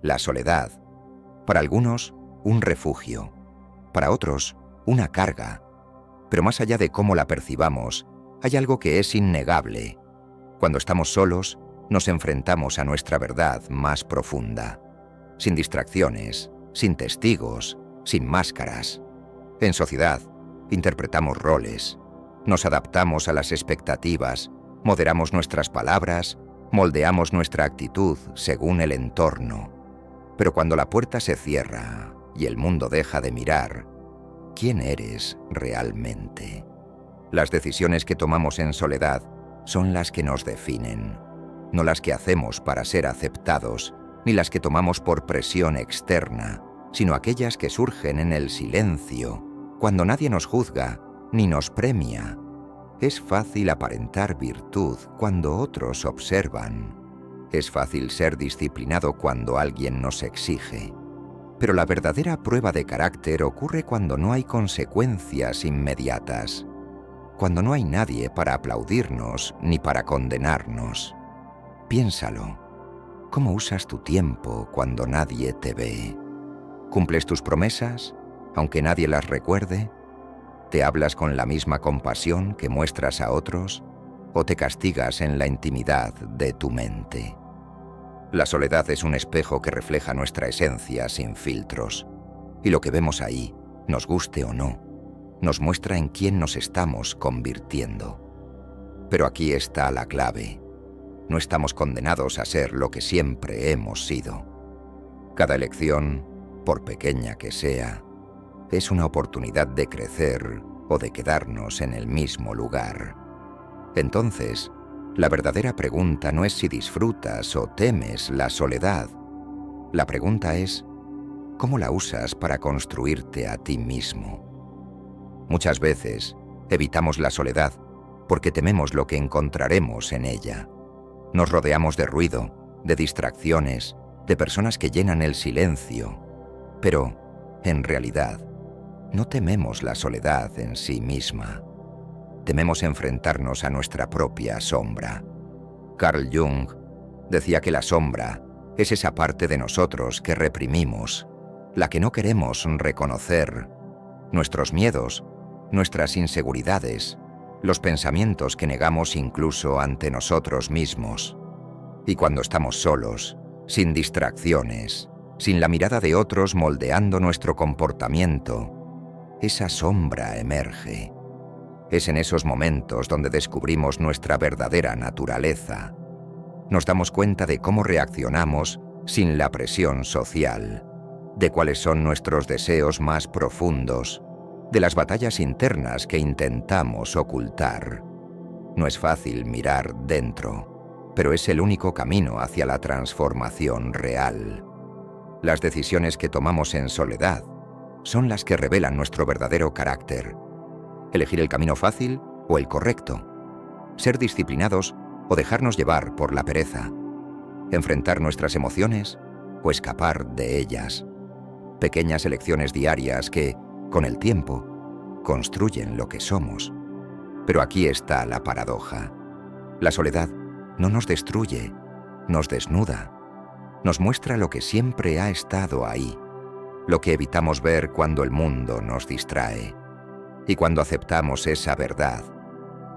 La soledad, para algunos, un refugio, para otros, una carga. Pero más allá de cómo la percibamos, hay algo que es innegable. Cuando estamos solos, nos enfrentamos a nuestra verdad más profunda, sin distracciones, sin testigos, sin máscaras. En sociedad, interpretamos roles, nos adaptamos a las expectativas, moderamos nuestras palabras, moldeamos nuestra actitud según el entorno. Pero cuando la puerta se cierra y el mundo deja de mirar, ¿quién eres realmente? Las decisiones que tomamos en soledad son las que nos definen, no las que hacemos para ser aceptados, ni las que tomamos por presión externa, sino aquellas que surgen en el silencio, cuando nadie nos juzga ni nos premia. Es fácil aparentar virtud cuando otros observan. Es fácil ser disciplinado cuando alguien nos exige. Pero la verdadera prueba de carácter ocurre cuando no hay consecuencias inmediatas, cuando no hay nadie para aplaudirnos ni para condenarnos. Piénsalo. ¿Cómo usas tu tiempo cuando nadie te ve? ¿Cumples tus promesas, aunque nadie las recuerde? ¿Te hablas con la misma compasión que muestras a otros? ¿O te castigas en la intimidad de tu mente? La soledad es un espejo que refleja nuestra esencia sin filtros. Y lo que vemos ahí, nos guste o no, nos muestra en quién nos estamos convirtiendo. Pero aquí está la clave. No estamos condenados a ser lo que siempre hemos sido. Cada elección, por pequeña que sea, es una oportunidad de crecer o de quedarnos en el mismo lugar. Entonces, la verdadera pregunta no es si disfrutas o temes la soledad. La pregunta es, ¿cómo la usas para construirte a ti mismo? Muchas veces evitamos la soledad porque tememos lo que encontraremos en ella. Nos rodeamos de ruido, de distracciones, de personas que llenan el silencio. Pero, en realidad, no tememos la soledad en sí misma. Tememos enfrentarnos a nuestra propia sombra. Carl Jung decía que la sombra es esa parte de nosotros que reprimimos, la que no queremos reconocer. Nuestros miedos, nuestras inseguridades, los pensamientos que negamos incluso ante nosotros mismos. Y cuando estamos solos, sin distracciones, sin la mirada de otros moldeando nuestro comportamiento, esa sombra emerge. Es en esos momentos donde descubrimos nuestra verdadera naturaleza. Nos damos cuenta de cómo reaccionamos sin la presión social, de cuáles son nuestros deseos más profundos, de las batallas internas que intentamos ocultar. No es fácil mirar dentro, pero es el único camino hacia la transformación real. Las decisiones que tomamos en soledad son las que revelan nuestro verdadero carácter. Elegir el camino fácil o el correcto. Ser disciplinados o dejarnos llevar por la pereza. Enfrentar nuestras emociones o escapar de ellas. Pequeñas elecciones diarias que, con el tiempo, construyen lo que somos. Pero aquí está la paradoja. La soledad no nos destruye, nos desnuda. Nos muestra lo que siempre ha estado ahí, lo que evitamos ver cuando el mundo nos distrae. Y cuando aceptamos esa verdad,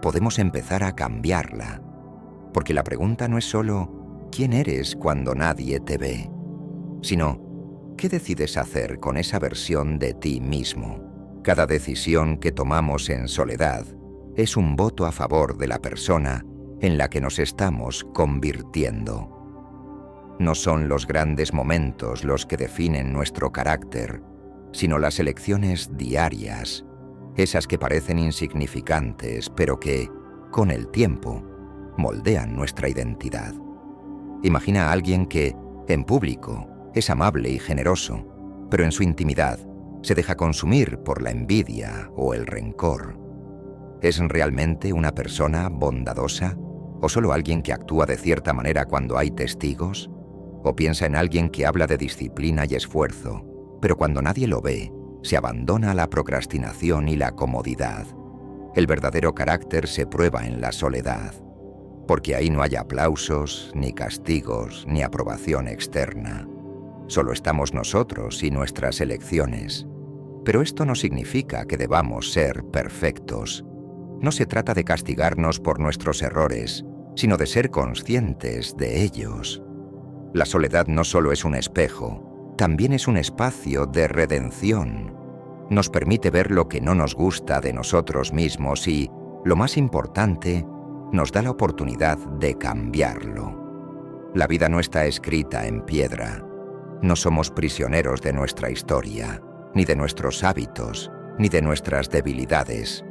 podemos empezar a cambiarla. Porque la pregunta no es solo ¿quién eres cuando nadie te ve?, sino ¿qué decides hacer con esa versión de ti mismo? Cada decisión que tomamos en soledad es un voto a favor de la persona en la que nos estamos convirtiendo. No son los grandes momentos los que definen nuestro carácter, sino las elecciones diarias, esas que parecen insignificantes, pero que, con el tiempo, moldean nuestra identidad. Imagina a alguien que, en público, es amable y generoso, pero en su intimidad se deja consumir por la envidia o el rencor. ¿Es realmente una persona bondadosa? ¿O solo alguien que actúa de cierta manera cuando hay testigos? ¿O piensa en alguien que habla de disciplina y esfuerzo, pero cuando nadie lo ve, se abandona a la procrastinación y la comodidad? El verdadero carácter se prueba en la soledad, porque ahí no hay aplausos, ni castigos, ni aprobación externa. Solo estamos nosotros y nuestras elecciones. Pero esto no significa que debamos ser perfectos. No se trata de castigarnos por nuestros errores, sino de ser conscientes de ellos. La soledad no solo es un espejo, también es un espacio de redención. Nos permite ver lo que no nos gusta de nosotros mismos y, lo más importante, nos da la oportunidad de cambiarlo. La vida no está escrita en piedra. No somos prisioneros de nuestra historia, ni de nuestros hábitos, ni de nuestras debilidades.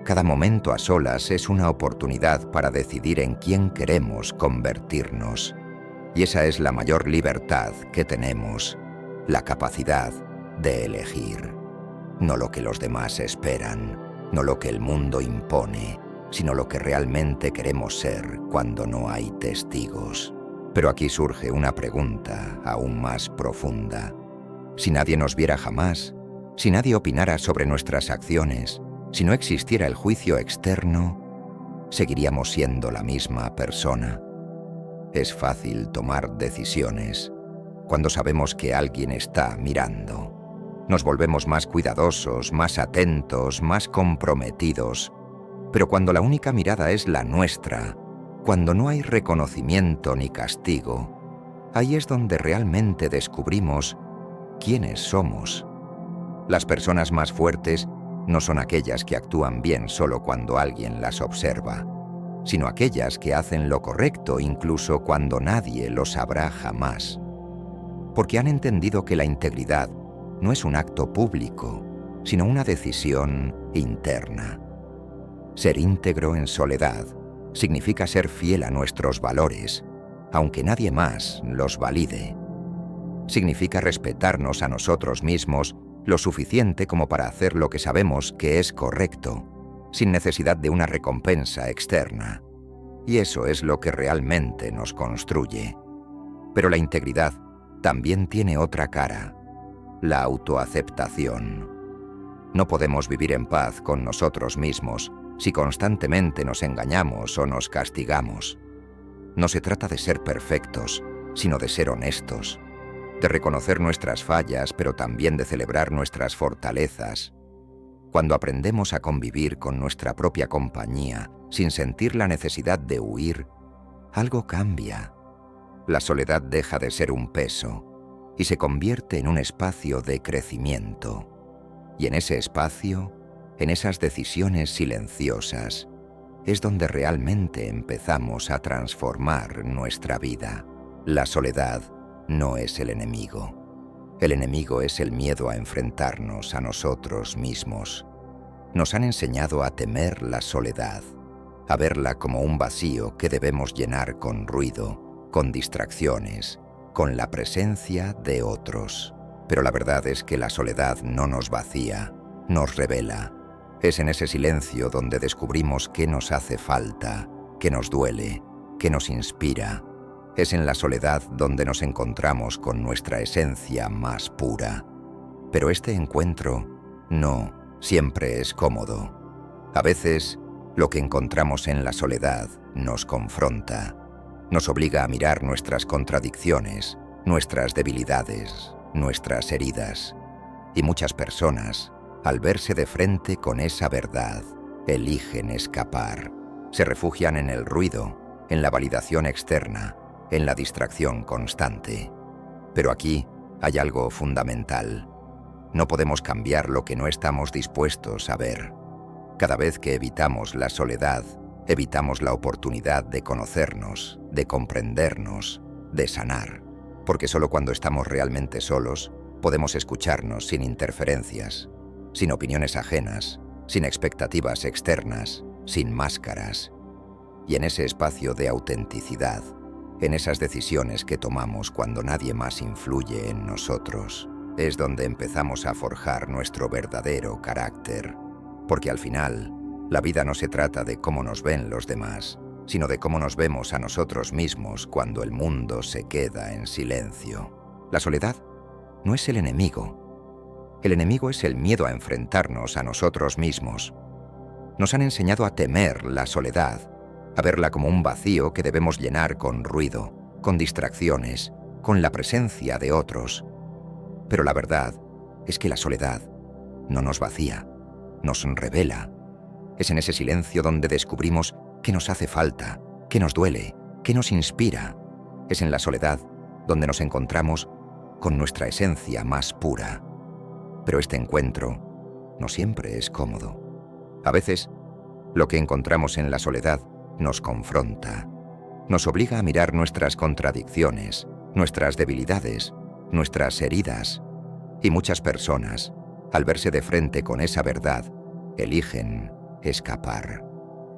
Cada momento a solas es una oportunidad para decidir en quién queremos convertirnos. Y esa es la mayor libertad que tenemos, la capacidad de elegir. No lo que los demás esperan, no lo que el mundo impone, sino lo que realmente queremos ser cuando no hay testigos. Pero aquí surge una pregunta aún más profunda. Si nadie nos viera jamás, si nadie opinara sobre nuestras acciones, si no existiera el juicio externo, ¿seguiríamos siendo la misma persona? Es fácil tomar decisiones cuando sabemos que alguien está mirando. Nos volvemos más cuidadosos, más atentos, más comprometidos. Pero cuando la única mirada es la nuestra, cuando no hay reconocimiento ni castigo, ahí es donde realmente descubrimos quiénes somos. Las personas más fuertes no son aquellas que actúan bien solo cuando alguien las observa, sino aquellas que hacen lo correcto incluso cuando nadie lo sabrá jamás. Porque han entendido que la integridad no es un acto público, sino una decisión interna. Ser íntegro en soledad significa ser fiel a nuestros valores, aunque nadie más los valide. Significa respetarnos a nosotros mismos lo suficiente como para hacer lo que sabemos que es correcto, sin necesidad de una recompensa externa. Y eso es lo que realmente nos construye. Pero la integridad también tiene otra cara, la autoaceptación. No podemos vivir en paz con nosotros mismos si constantemente nos engañamos o nos castigamos. No se trata de ser perfectos, sino de ser honestos, de reconocer nuestras fallas, pero también de celebrar nuestras fortalezas. Cuando aprendemos a convivir con nuestra propia compañía, sin sentir la necesidad de huir, algo cambia. La soledad deja de ser un peso y se convierte en un espacio de crecimiento. Y en ese espacio, en esas decisiones silenciosas, es donde realmente empezamos a transformar nuestra vida. La soledad no es el enemigo. El enemigo es el miedo a enfrentarnos a nosotros mismos. Nos han enseñado a temer la soledad, a verla como un vacío que debemos llenar con ruido, con distracciones, con la presencia de otros. Pero la verdad es que la soledad no nos vacía, nos revela. Es en ese silencio donde descubrimos qué nos hace falta, qué nos duele, qué nos inspira. Es en la soledad donde nos encontramos con nuestra esencia más pura. Pero este encuentro no siempre es cómodo. A veces, lo que encontramos en la soledad nos confronta. Nos obliga a mirar nuestras contradicciones, nuestras debilidades, nuestras heridas. Y muchas personas, al verse de frente con esa verdad, eligen escapar. Se refugian en el ruido, en la validación externa, en la distracción constante. Pero aquí hay algo fundamental. No podemos cambiar lo que no estamos dispuestos a ver. Cada vez que evitamos la soledad, evitamos la oportunidad de conocernos, de comprendernos, de sanar. Porque solo cuando estamos realmente solos, podemos escucharnos sin interferencias, sin opiniones ajenas, sin expectativas externas, sin máscaras. Y en ese espacio de autenticidad, en esas decisiones que tomamos cuando nadie más influye en nosotros, es donde empezamos a forjar nuestro verdadero carácter. Porque al final, la vida no se trata de cómo nos ven los demás, sino de cómo nos vemos a nosotros mismos cuando el mundo se queda en silencio. La soledad no es el enemigo. El enemigo es el miedo a enfrentarnos a nosotros mismos. Nos han enseñado a temer la soledad, a verla como un vacío que debemos llenar con ruido, con distracciones, con la presencia de otros. Pero la verdad es que la soledad no nos vacía, nos revela. Es en ese silencio donde descubrimos qué nos hace falta, qué nos duele, qué nos inspira. Es en la soledad donde nos encontramos con nuestra esencia más pura. Pero este encuentro no siempre es cómodo. A veces, lo que encontramos en la soledad nos confronta. Nos obliga a mirar nuestras contradicciones, nuestras debilidades, nuestras heridas. Y muchas personas, al verse de frente con esa verdad, eligen escapar.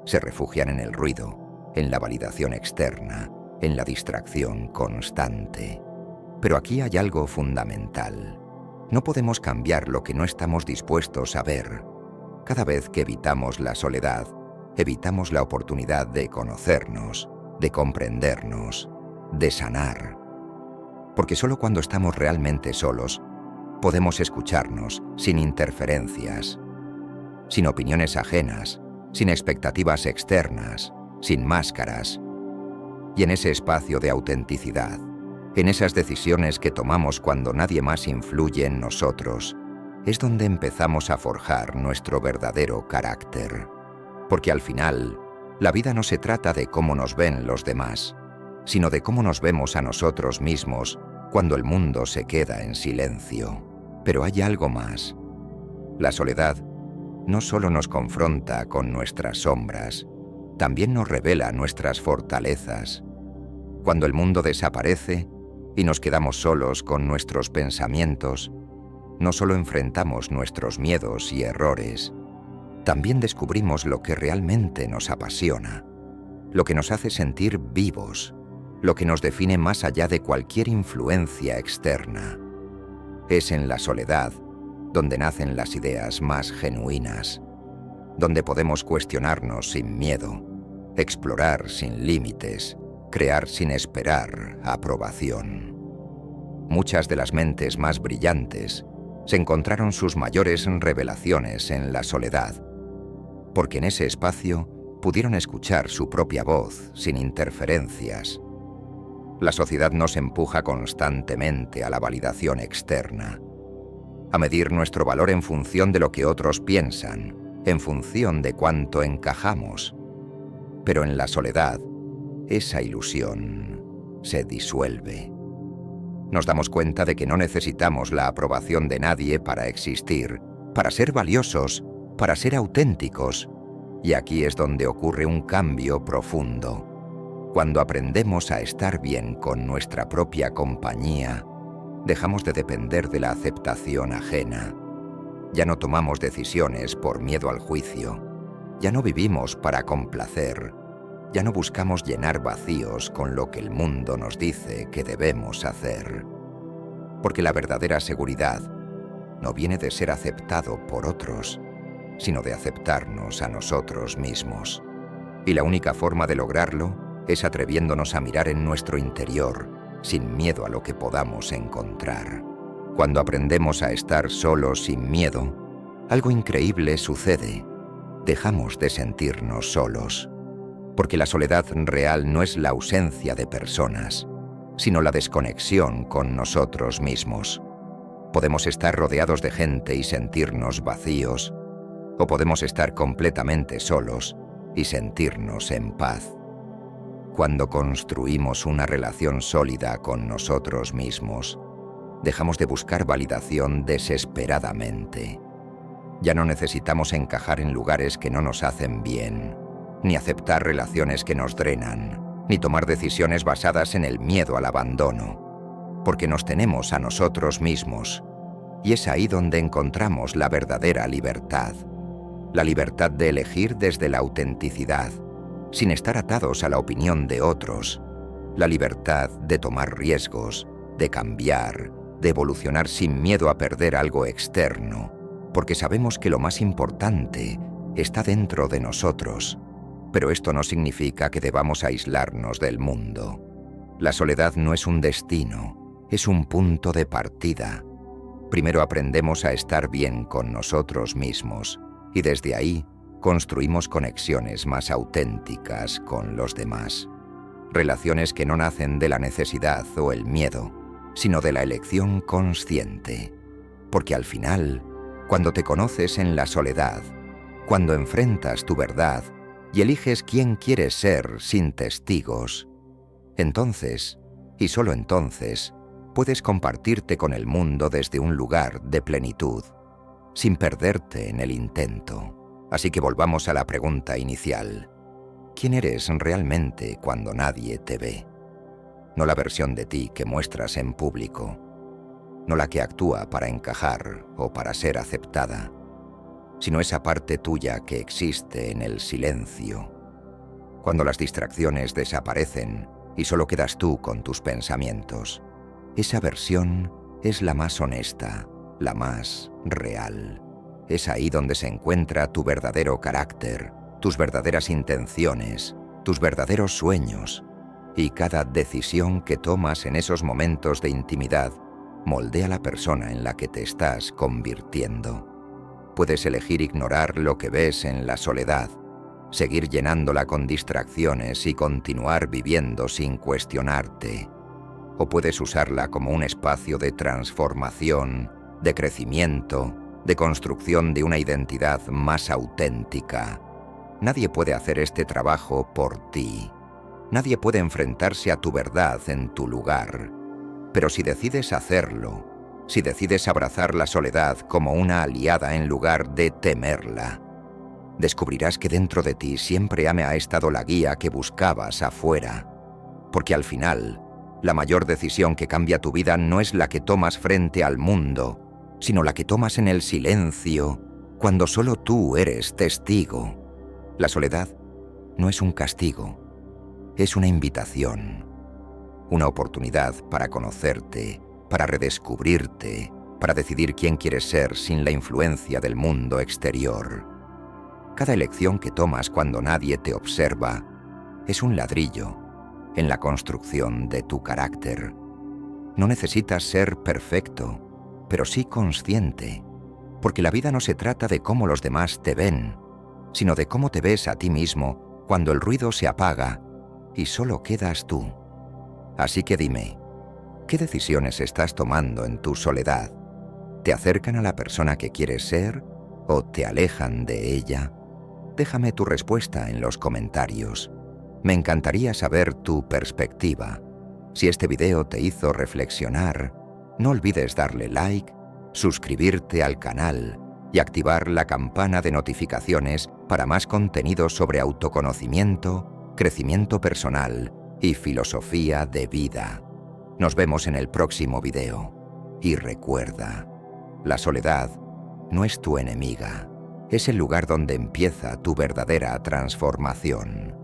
Se refugian en el ruido, en la validación externa, en la distracción constante. Pero aquí hay algo fundamental. No podemos cambiar lo que no estamos dispuestos a ver. Cada vez que evitamos la soledad, evitamos la oportunidad de conocernos, de comprendernos, de sanar. Porque solo cuando estamos realmente solos, podemos escucharnos sin interferencias, sin opiniones ajenas, sin expectativas externas, sin máscaras. Y en ese espacio de autenticidad, en esas decisiones que tomamos cuando nadie más influye en nosotros, es donde empezamos a forjar nuestro verdadero carácter. Porque al final, la vida no se trata de cómo nos ven los demás, sino de cómo nos vemos a nosotros mismos cuando el mundo se queda en silencio. Pero hay algo más. La soledad no solo nos confronta con nuestras sombras, también nos revela nuestras fortalezas. Cuando el mundo desaparece y nos quedamos solos con nuestros pensamientos, no solo enfrentamos nuestros miedos y errores, también descubrimos lo que realmente nos apasiona, lo que nos hace sentir vivos, lo que nos define más allá de cualquier influencia externa. Es en la soledad donde nacen las ideas más genuinas, donde podemos cuestionarnos sin miedo, explorar sin límites, crear sin esperar aprobación. Muchas de las mentes más brillantes se encontraron sus mayores revelaciones en la soledad, porque en ese espacio pudieron escuchar su propia voz sin interferencias. La sociedad nos empuja constantemente a la validación externa, a medir nuestro valor en función de lo que otros piensan, en función de cuánto encajamos. Pero en la soledad, esa ilusión se disuelve. Nos damos cuenta de que no necesitamos la aprobación de nadie para existir, para ser valiosos, para ser auténticos. Y aquí es donde ocurre un cambio profundo. Cuando aprendemos a estar bien con nuestra propia compañía, dejamos de depender de la aceptación ajena. Ya no tomamos decisiones por miedo al juicio. Ya no vivimos para complacer. Ya no buscamos llenar vacíos con lo que el mundo nos dice que debemos hacer. Porque la verdadera seguridad no viene de ser aceptado por otros, sino de aceptarnos a nosotros mismos. Y la única forma de lograrlo es atreviéndonos a mirar en nuestro interior, sin miedo a lo que podamos encontrar. Cuando aprendemos a estar solos sin miedo, algo increíble sucede. Dejamos de sentirnos solos. Porque la soledad real no es la ausencia de personas, sino la desconexión con nosotros mismos. Podemos estar rodeados de gente y sentirnos vacíos, o podemos estar completamente solos y sentirnos en paz. Cuando construimos una relación sólida con nosotros mismos, dejamos de buscar validación desesperadamente. Ya no necesitamos encajar en lugares que no nos hacen bien, ni aceptar relaciones que nos drenan, ni tomar decisiones basadas en el miedo al abandono, porque nos tenemos a nosotros mismos, y es ahí donde encontramos la verdadera libertad, la libertad de elegir desde la autenticidad, sin estar atados a la opinión de otros, la libertad de tomar riesgos, de cambiar, de evolucionar sin miedo a perder algo externo, porque sabemos que lo más importante está dentro de nosotros. Pero esto no significa que debamos aislarnos del mundo. La soledad no es un destino, es un punto de partida. Primero aprendemos a estar bien con nosotros mismos y desde ahí construimos conexiones más auténticas con los demás. Relaciones que no nacen de la necesidad o el miedo, sino de la elección consciente. Porque al final, cuando te conoces en la soledad, cuando enfrentas tu verdad y eliges quién quieres ser sin testigos, entonces, y solo entonces, puedes compartirte con el mundo desde un lugar de plenitud, sin perderte en el intento. Así que volvamos a la pregunta inicial. ¿Quién eres realmente cuando nadie te ve? No la versión de ti que muestras en público, no la que actúa para encajar o para ser aceptada, sino esa parte tuya que existe en el silencio. Cuando las distracciones desaparecen y solo quedas tú con tus pensamientos, esa versión es la más honesta, la más real. Es ahí donde se encuentra tu verdadero carácter, tus verdaderas intenciones, tus verdaderos sueños, y cada decisión que tomas en esos momentos de intimidad moldea la persona en la que te estás convirtiendo. Puedes elegir ignorar lo que ves en la soledad, seguir llenándola con distracciones y continuar viviendo sin cuestionarte. O puedes usarla como un espacio de transformación, de crecimiento, de construcción de una identidad más auténtica. Nadie puede hacer este trabajo por ti. Nadie puede enfrentarse a tu verdad en tu lugar. Pero si decides hacerlo, si decides abrazar la soledad como una aliada en lugar de temerla, descubrirás que dentro de ti siempre ha estado la guía que buscabas afuera. Porque al final, la mayor decisión que cambia tu vida no es la que tomas frente al mundo, sino la que tomas en el silencio, cuando solo tú eres testigo. La soledad no es un castigo, es una invitación, una oportunidad para conocerte, para redescubrirte, para decidir quién quieres ser sin la influencia del mundo exterior. Cada elección que tomas cuando nadie te observa es un ladrillo en la construcción de tu carácter. No necesitas ser perfecto, pero sí consciente, porque la vida no se trata de cómo los demás te ven, sino de cómo te ves a ti mismo cuando el ruido se apaga y solo quedas tú. Así que dime, ¿qué decisiones estás tomando en tu soledad? ¿Te acercan a la persona que quieres ser o te alejan de ella? Déjame tu respuesta en los comentarios. Me encantaría saber tu perspectiva. Si este video te hizo reflexionar, no olvides darle like, suscribirte al canal y activar la campana de notificaciones para más contenido sobre autoconocimiento, crecimiento personal y filosofía de vida. Nos vemos en el próximo video. Y recuerda, la soledad no es tu enemiga, es el lugar donde empieza tu verdadera transformación.